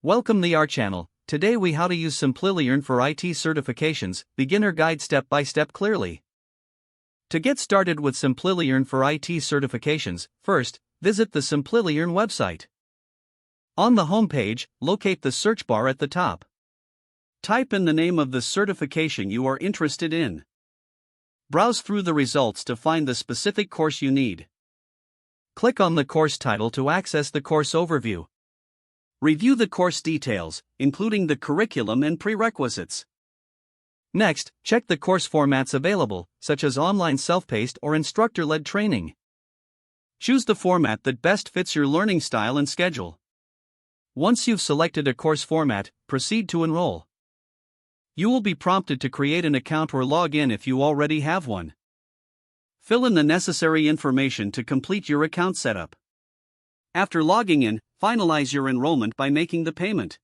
Welcome to our channel. Today we how to use Simplilearn for IT certifications, beginner guide step by step clearly. To get started with Simplilearn for IT certifications, first, visit the Simplilearn website. On the home page, locate the search bar at the top. Type in the name of the certification you are interested in. Browse through the results to find the specific course you need. Click on the course title to access the course overview. Review the course details, including the curriculum and prerequisites. Next, check the course formats available, such as online self-paced or instructor-led training. Choose the format that best fits your learning style and schedule. Once you've selected a course format, proceed to enroll. You will be prompted to create an account or log in if you already have one. Fill in the necessary information to complete your account setup. After logging in, finalize your enrollment by making the payment.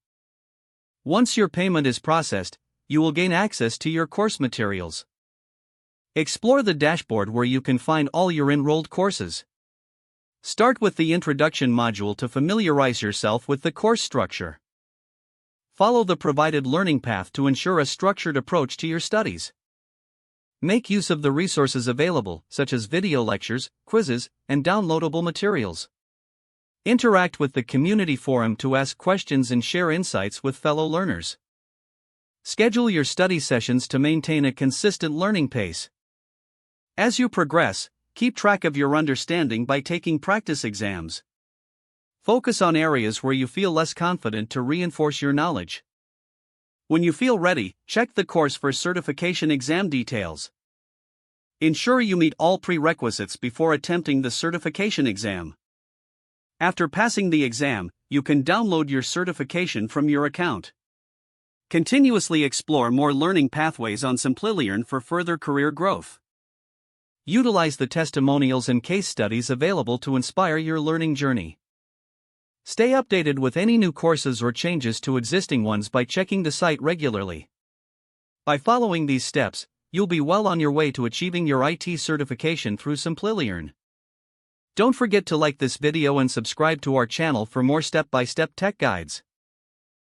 Once your payment is processed, you will gain access to your course materials. Explore the dashboard where you can find all your enrolled courses. Start with the introduction module to familiarize yourself with the course structure. Follow the provided learning path to ensure a structured approach to your studies. Make use of the resources available, such as video lectures, quizzes, and downloadable materials. Interact with the community forum to ask questions and share insights with fellow learners. Schedule your study sessions to maintain a consistent learning pace. As you progress, keep track of your understanding by taking practice exams. Focus on areas where you feel less confident to reinforce your knowledge. When you feel ready, check the course for certification exam details. Ensure you meet all prerequisites before attempting the certification exam. After passing the exam, you can download your certification from your account. Continuously explore more learning pathways on Simplilearn for further career growth. Utilize the testimonials and case studies available to inspire your learning journey. Stay updated with any new courses or changes to existing ones by checking the site regularly. By following these steps, you'll be well on your way to achieving your IT certification through Simplilearn. Don't forget to like this video and subscribe to our channel for more step-by-step tech guides.